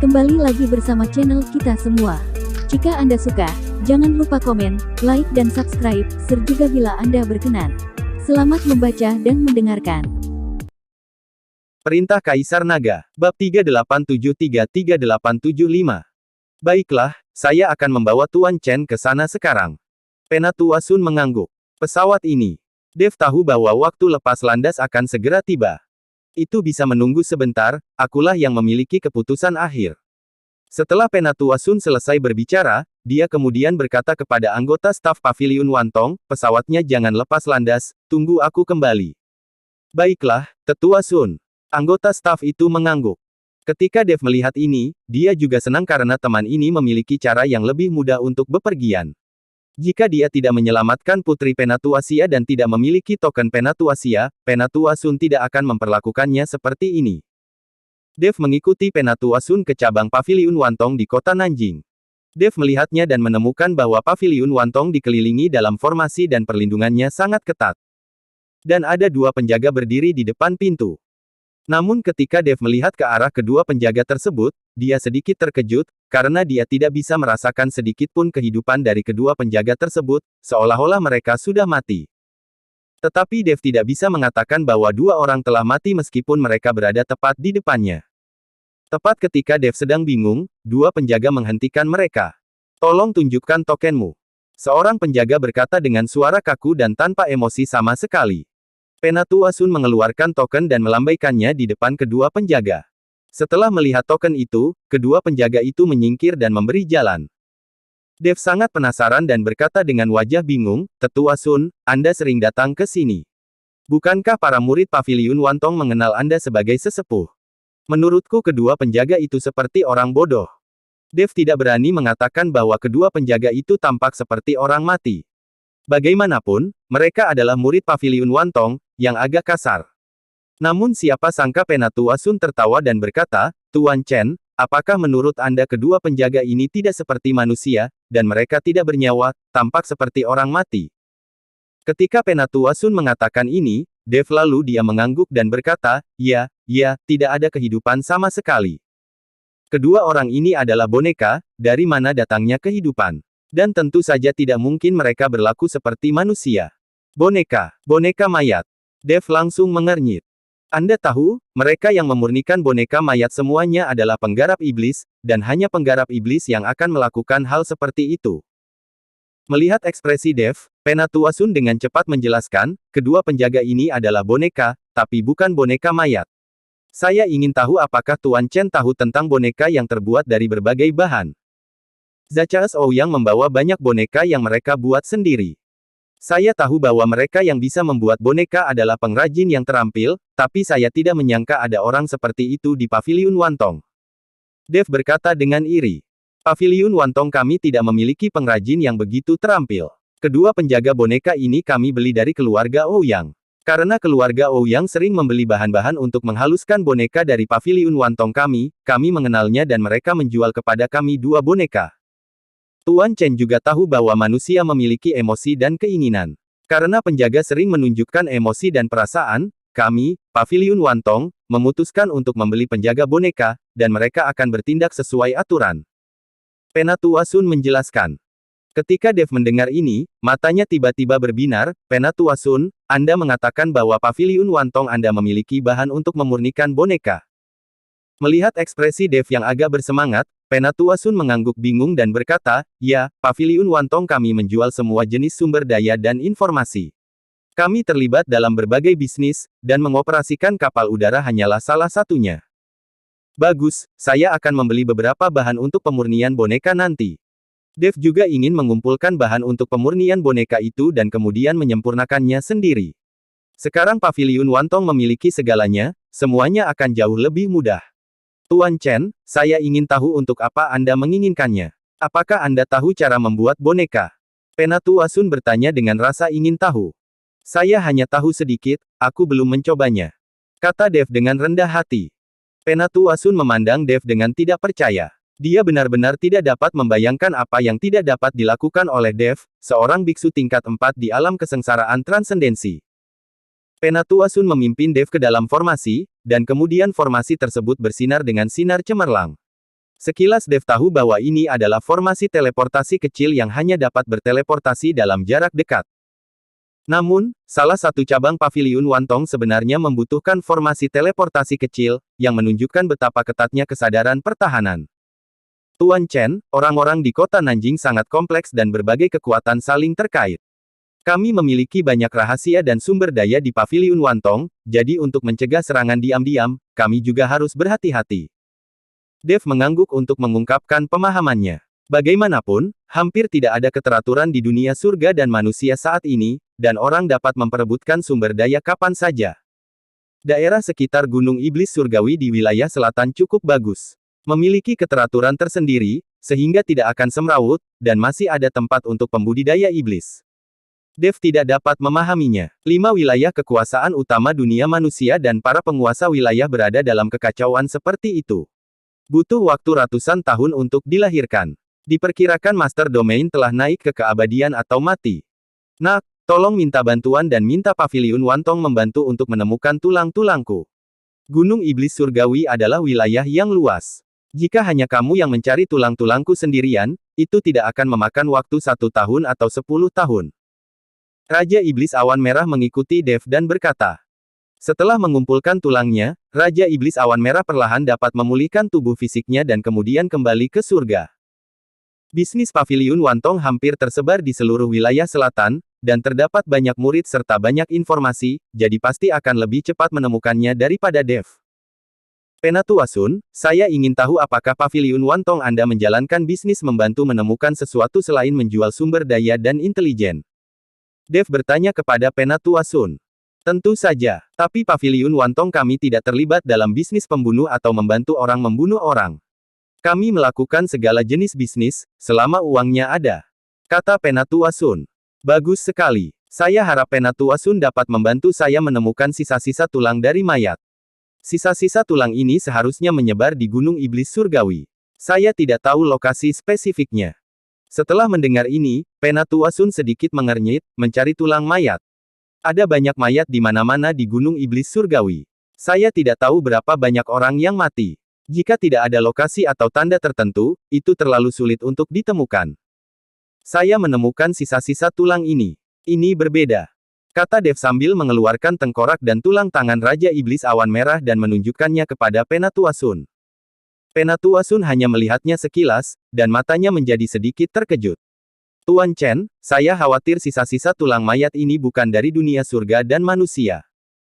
Kembali lagi bersama channel kita semua. Jika Anda suka, jangan lupa komen, like dan subscribe, serta bila Anda berkenan. Selamat membaca dan mendengarkan. Perintah Kaisar Naga, Bab 38733875. Baiklah, saya akan membawa Tuan Chen ke sana sekarang. Penatua Sun mengangguk. Pesawat ini. Dev tahu bahwa waktu lepas landas akan segera tiba. Itu bisa menunggu sebentar, akulah yang memiliki keputusan akhir. Setelah Penatua Sun selesai berbicara, dia kemudian berkata kepada anggota staf Paviliun Wantong, pesawatnya jangan lepas landas, tunggu aku kembali. Baiklah, Tetua Sun. Anggota staf itu mengangguk. Ketika Dev melihat ini, dia juga senang karena teman ini memiliki cara yang lebih mudah untuk bepergian. Jika dia tidak menyelamatkan Putri Penatuasia dan tidak memiliki token Penatuasia, Penatua Sun tidak akan memperlakukannya seperti ini. Dev mengikuti Penatua Sun ke cabang Paviliun Wantong di kota Nanjing. Dev melihatnya dan menemukan bahwa Paviliun Wantong dikelilingi dalam formasi dan perlindungannya sangat ketat. Dan ada dua penjaga berdiri di depan pintu. Namun ketika Dev melihat ke arah kedua penjaga tersebut, dia sedikit terkejut, karena dia tidak bisa merasakan sedikit pun kehidupan dari kedua penjaga tersebut, seolah-olah mereka sudah mati. Tetapi Dev tidak bisa mengatakan bahwa dua orang telah mati meskipun mereka berada tepat di depannya. Tepat ketika Dev sedang bingung, dua penjaga menghentikan mereka. Tolong tunjukkan tokenmu. Seorang penjaga berkata dengan suara kaku dan tanpa emosi sama sekali. Penatua Sun mengeluarkan token dan melambaikannya di depan kedua penjaga. Setelah melihat token itu, kedua penjaga itu menyingkir dan memberi jalan. Dev sangat penasaran dan berkata dengan wajah bingung, Tetua Sun, Anda sering datang ke sini. Bukankah para murid Paviliun Wantong mengenal Anda sebagai sesepuh? Menurutku kedua penjaga itu seperti orang bodoh. Dev tidak berani mengatakan bahwa kedua penjaga itu tampak seperti orang mati. Bagaimanapun, mereka adalah murid Paviliun Wantong, yang agak kasar. Namun siapa sangka Penatua Sun tertawa dan berkata, Tuan Chen, apakah menurut Anda kedua penjaga ini tidak seperti manusia, dan mereka tidak bernyawa, tampak seperti orang mati? Ketika Penatua Sun mengatakan ini, Dev lalu dia mengangguk dan berkata, ya, tidak ada kehidupan sama sekali. Kedua orang ini adalah boneka, dari mana datangnya kehidupan. Dan tentu saja tidak mungkin mereka berlaku seperti manusia. Boneka mayat. Dev langsung mengernyit. Anda tahu, mereka yang memurnikan boneka mayat semuanya adalah penggarap iblis, dan hanya penggarap iblis yang akan melakukan hal seperti itu. Melihat ekspresi Dev, Penatua Sun dengan cepat menjelaskan, kedua penjaga ini adalah boneka, tapi bukan boneka mayat. Saya ingin tahu apakah Tuan Chen tahu tentang boneka yang terbuat dari berbagai bahan. Zachaeus Ouyang membawa banyak boneka yang mereka buat sendiri. Saya tahu bahwa mereka yang bisa membuat boneka adalah pengrajin yang terampil, tapi saya tidak menyangka ada orang seperti itu di Paviliun Wantong. Dev berkata dengan iri. Paviliun Wantong kami tidak memiliki pengrajin yang begitu terampil. Kedua penjaga boneka ini kami beli dari keluarga Ouyang. Karena keluarga Ouyang sering membeli bahan-bahan untuk menghaluskan boneka dari Paviliun Wantong kami mengenalnya dan mereka menjual kepada kami dua boneka. Tuan Chen juga tahu bahwa manusia memiliki emosi dan keinginan. Karena penjaga sering menunjukkan emosi dan perasaan, kami, Paviliun Wantong, memutuskan untuk membeli penjaga boneka, dan mereka akan bertindak sesuai aturan. Penatua Sun menjelaskan. Ketika Dev mendengar ini, matanya tiba-tiba berbinar, Penatua Sun, Anda mengatakan bahwa Paviliun Wantong Anda memiliki bahan untuk memurnikan boneka. Melihat ekspresi Dev yang agak bersemangat, Penatua Sun mengangguk bingung dan berkata, ya, Paviliun Wantong kami menjual semua jenis sumber daya dan informasi. Kami terlibat dalam berbagai bisnis, dan mengoperasikan kapal udara hanyalah salah satunya. Bagus, saya akan membeli beberapa bahan untuk pemurnian boneka nanti. Dev juga ingin mengumpulkan bahan untuk pemurnian boneka itu dan kemudian menyempurnakannya sendiri. Sekarang Paviliun Wantong memiliki segalanya, semuanya akan jauh lebih mudah. Tuan Chen, saya ingin tahu untuk apa Anda menginginkannya. Apakah Anda tahu cara membuat boneka? Penatua Sun bertanya dengan rasa ingin tahu. Saya hanya tahu sedikit, aku belum mencobanya. Kata Dev dengan rendah hati. Penatua Sun memandang Dev dengan tidak percaya. Dia benar-benar tidak dapat membayangkan apa yang tidak dapat dilakukan oleh Dev, seorang biksu tingkat 4 di alam kesengsaraan transendensi. Penatua Sun memimpin Dev ke dalam formasi, dan kemudian formasi tersebut bersinar dengan sinar cemerlang. Sekilas Dev tahu bahwa ini adalah formasi teleportasi kecil yang hanya dapat berteleportasi dalam jarak dekat. Namun, salah satu cabang Paviliun Wantong sebenarnya membutuhkan formasi teleportasi kecil, yang menunjukkan betapa ketatnya kesadaran pertahanan. Tuan Chen, orang-orang di kota Nanjing sangat kompleks dan berbagai kekuatan saling terkait. Kami memiliki banyak rahasia dan sumber daya di Paviliun Wantong, jadi untuk mencegah serangan diam-diam, kami juga harus berhati-hati. Dev mengangguk untuk mengungkapkan pemahamannya. Bagaimanapun, hampir tidak ada keteraturan di dunia surga dan manusia saat ini, dan orang dapat memperebutkan sumber daya kapan saja. Daerah sekitar Gunung Iblis Surgawi di wilayah selatan cukup bagus. Memiliki keteraturan tersendiri, sehingga tidak akan semrawut, dan masih ada tempat untuk pembudidaya iblis. Dev tidak dapat memahaminya. 5 wilayah kekuasaan utama dunia manusia dan para penguasa wilayah berada dalam kekacauan seperti itu. Butuh waktu ratusan tahun untuk dilahirkan. Diperkirakan Master Domain telah naik ke keabadian atau mati. Nak, tolong minta bantuan dan minta Paviliun Wantong membantu untuk menemukan tulang-tulangku. Gunung Iblis Surgawi adalah wilayah yang luas. Jika hanya kamu yang mencari tulang-tulangku sendirian, itu tidak akan memakan waktu 1 tahun atau 10 tahun. Raja Iblis Awan Merah mengikuti Dev dan berkata. Setelah mengumpulkan tulangnya, Raja Iblis Awan Merah perlahan dapat memulihkan tubuh fisiknya dan kemudian kembali ke surga. Bisnis Paviliun Wantong hampir tersebar di seluruh wilayah selatan, dan terdapat banyak murid serta banyak informasi, jadi pasti akan lebih cepat menemukannya daripada Dev. Penatua Sun, saya ingin tahu apakah Paviliun Wantong Anda menjalankan bisnis membantu menemukan sesuatu selain menjual sumber daya dan intelijen. Dev bertanya kepada Penatua Sun. Tentu saja, tapi Paviliun Wantong kami tidak terlibat dalam bisnis pembunuh atau membantu orang membunuh orang. Kami melakukan segala jenis bisnis, selama uangnya ada. Kata Penatua Sun. Bagus sekali. Saya harap Penatua Sun dapat membantu saya menemukan sisa-sisa tulang dari mayat. Sisa-sisa tulang ini seharusnya menyebar di Gunung Iblis Surgawi. Saya tidak tahu lokasi spesifiknya. Setelah mendengar ini, Penatua Sun sedikit mengernyit, mencari tulang mayat. Ada banyak mayat di mana-mana di Gunung Iblis Surgawi. Saya tidak tahu berapa banyak orang yang mati. Jika tidak ada lokasi atau tanda tertentu, itu terlalu sulit untuk ditemukan. Saya menemukan sisa-sisa tulang ini. Ini berbeda. Kata Dev sambil mengeluarkan tengkorak dan tulang tangan Raja Iblis Awan Merah dan menunjukkannya kepada Penatua Sun. Penatua Sun hanya melihatnya sekilas, dan matanya menjadi sedikit terkejut. Tuan Chen, saya khawatir sisa-sisa tulang mayat ini bukan dari dunia surga dan manusia.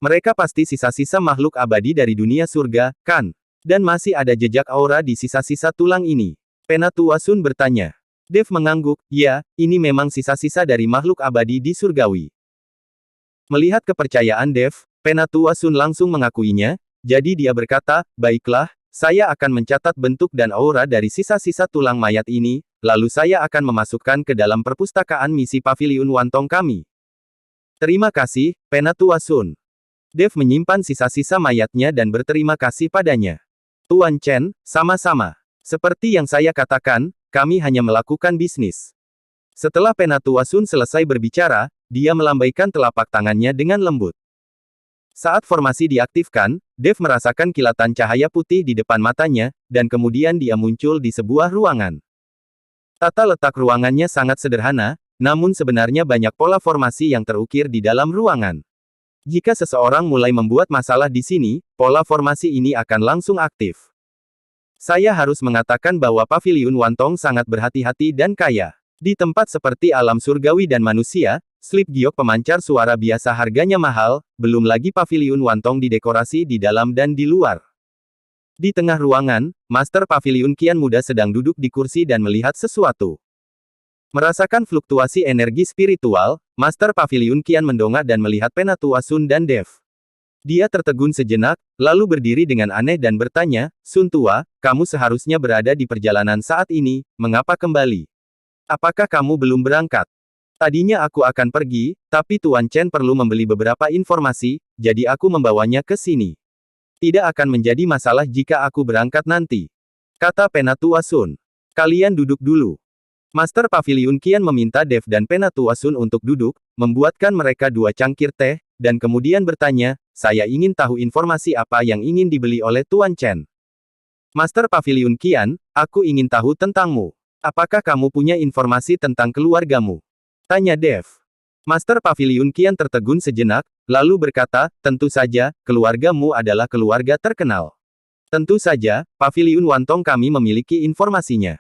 Mereka pasti sisa-sisa makhluk abadi dari dunia surga, kan? Dan masih ada jejak aura di sisa-sisa tulang ini. Penatua Sun bertanya. Dev mengangguk, ya, ini memang sisa-sisa dari makhluk abadi di surgawi. Melihat kepercayaan Dev, Penatua Sun langsung mengakuinya, jadi dia berkata, baiklah, saya akan mencatat bentuk dan aura dari sisa-sisa tulang mayat ini, lalu saya akan memasukkan ke dalam perpustakaan misi Paviliun Wantong kami. Terima kasih, Penatua Sun. Dev menyimpan sisa-sisa mayatnya dan berterima kasih padanya. Tuan Chen, sama-sama. Seperti yang saya katakan, kami hanya melakukan bisnis. Setelah Penatua Sun selesai berbicara, dia melambaikan telapak tangannya dengan lembut. Saat formasi diaktifkan, Dev merasakan kilatan cahaya putih di depan matanya, dan kemudian dia muncul di sebuah ruangan. Tata letak ruangannya sangat sederhana, namun sebenarnya banyak pola formasi yang terukir di dalam ruangan. Jika seseorang mulai membuat masalah di sini, pola formasi ini akan langsung aktif. Saya harus mengatakan bahwa Paviliun Wantong sangat berhati-hati dan kaya. Di tempat seperti alam surgawi dan manusia, slip giok pemancar suara biasa harganya mahal, belum lagi Paviliun Wantong didekorasi di dalam dan di luar. Di tengah ruangan, Master Paviliun Qian muda sedang duduk di kursi dan melihat sesuatu. Merasakan fluktuasi energi spiritual, Master Paviliun Qian mendongak dan melihat Penatua Sun dan Dev. Dia tertegun sejenak, lalu berdiri dengan aneh dan bertanya, Sun Tua, kamu seharusnya berada di perjalanan saat ini, mengapa kembali? Apakah kamu belum berangkat? Tadinya aku akan pergi, tapi Tuan Chen perlu membeli beberapa informasi, jadi aku membawanya ke sini. Tidak akan menjadi masalah jika aku berangkat nanti. Kata Penatua Sun. Kalian duduk dulu. Master Paviliun Qian meminta Dev dan Penatua Sun untuk duduk, membuatkan mereka 2 cangkir teh, dan kemudian bertanya, saya ingin tahu informasi apa yang ingin dibeli oleh Tuan Chen. Master Paviliun Qian, aku ingin tahu tentangmu. Apakah kamu punya informasi tentang keluargamu? Tanya Dev. Master Paviliun Qian tertegun sejenak, lalu berkata, tentu saja, keluargamu adalah keluarga terkenal. Tentu saja, Paviliun Wantong kami memiliki informasinya.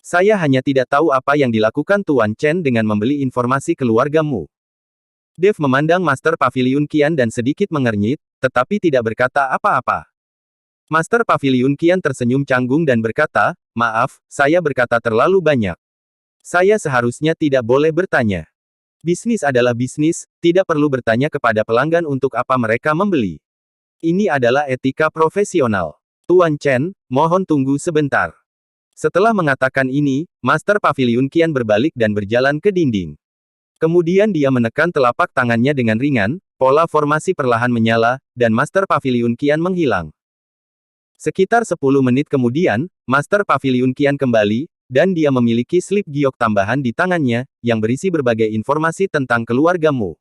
Saya hanya tidak tahu apa yang dilakukan Tuan Chen dengan membeli informasi keluargamu. Dev memandang Master Paviliun Qian dan sedikit mengernyit, tetapi tidak berkata apa-apa. Master Paviliun Qian tersenyum canggung dan berkata, maaf, saya berkata terlalu banyak. Saya seharusnya tidak boleh bertanya. Bisnis adalah bisnis, tidak perlu bertanya kepada pelanggan untuk apa mereka membeli. Ini adalah etika profesional. Tuan Chen, mohon tunggu sebentar. Setelah mengatakan ini, Master Paviliun Qian berbalik dan berjalan ke dinding. Kemudian dia menekan telapak tangannya dengan ringan, pola formasi perlahan menyala, dan Master Paviliun Qian menghilang. Sekitar 10 menit kemudian, Master Paviliun Qian kembali, dan dia memiliki slip giok tambahan di tangannya, yang berisi berbagai informasi tentang keluargamu.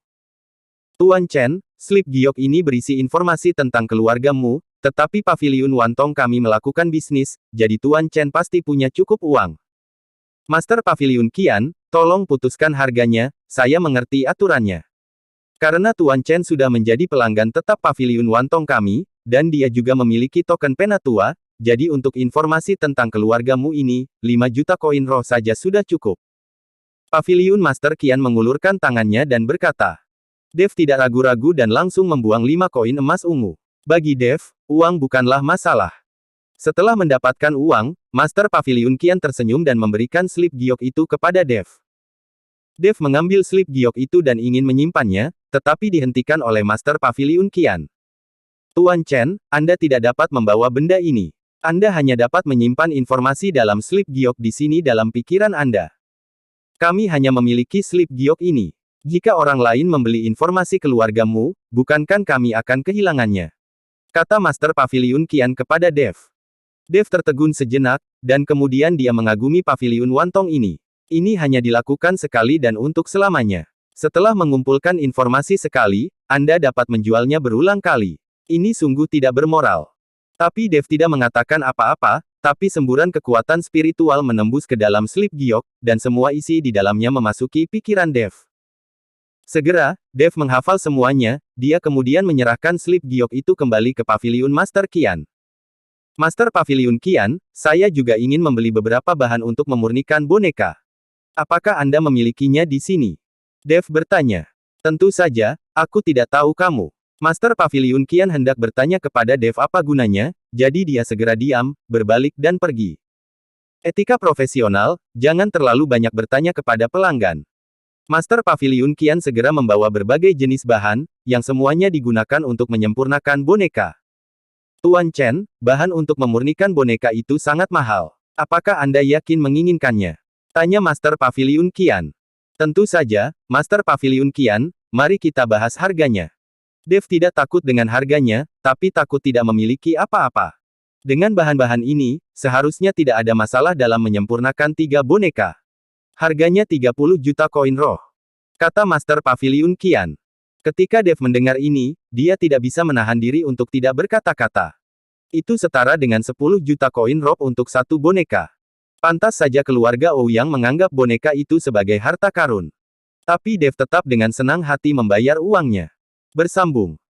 Tuan Chen, slip giok ini berisi informasi tentang keluargamu, tetapi Paviliun Wantong kami melakukan bisnis, jadi Tuan Chen pasti punya cukup uang. Master Paviliun Qian, tolong putuskan harganya, saya mengerti aturannya. Karena Tuan Chen sudah menjadi pelanggan tetap Paviliun Wantong kami, dan dia juga memiliki token pena tua, jadi untuk informasi tentang keluargamu ini, 5 juta koin roh saja sudah cukup. Paviliun Master Qian mengulurkan tangannya dan berkata. Dev tidak ragu-ragu dan langsung membuang 5 koin emas ungu. Bagi Dev, uang bukanlah masalah. Setelah mendapatkan uang, Master Paviliun Qian tersenyum dan memberikan slip giok itu kepada Dev. Dev mengambil slip giok itu dan ingin menyimpannya, tetapi dihentikan oleh Master Paviliun Qian. Tuan Chen, Anda tidak dapat membawa benda ini. Anda hanya dapat menyimpan informasi dalam slip giok di sini dalam pikiran Anda. Kami hanya memiliki slip giok ini. Jika orang lain membeli informasi keluargamu, bukankah kami akan kehilangannya? Kata Master Paviliun Qian kepada Dev. Dev tertegun sejenak, dan kemudian dia mengagumi Paviliun Wantong ini. Ini hanya dilakukan sekali dan untuk selamanya. Setelah mengumpulkan informasi sekali, Anda dapat menjualnya berulang kali. Ini sungguh tidak bermoral. Tapi Dev tidak mengatakan apa-apa, tapi semburan kekuatan spiritual menembus ke dalam slip giok, dan semua isi di dalamnya memasuki pikiran Dev. Segera, Dev menghafal semuanya, dia kemudian menyerahkan slip giok itu kembali ke Paviliun Master Qian. Master Paviliun Qian, saya juga ingin membeli beberapa bahan untuk memurnikan boneka. Apakah Anda memilikinya di sini? Dev bertanya. Tentu saja, aku tidak tahu kamu. Master Paviliun Qian hendak bertanya kepada Dev apa gunanya, jadi dia segera diam, berbalik dan pergi. Etika profesional, jangan terlalu banyak bertanya kepada pelanggan. Master Paviliun Qian segera membawa berbagai jenis bahan, yang semuanya digunakan untuk menyempurnakan boneka. Tuan Chen, bahan untuk memurnikan boneka itu sangat mahal. Apakah Anda yakin menginginkannya? Tanya Master Paviliun Qian. Tentu saja, Master Paviliun Qian, mari kita bahas harganya. Dev tidak takut dengan harganya, tapi takut tidak memiliki apa-apa. Dengan bahan-bahan ini, seharusnya tidak ada masalah dalam menyempurnakan 3 boneka. Harganya 30 juta koin roh. Kata Master Paviliun Qian. Ketika Dev mendengar ini, dia tidak bisa menahan diri untuk tidak berkata-kata. Itu setara dengan 10 juta koin roh untuk 1 boneka. Pantas saja keluarga Ouyang menganggap boneka itu sebagai harta karun. Tapi Dev tetap dengan senang hati membayar uangnya. Bersambung.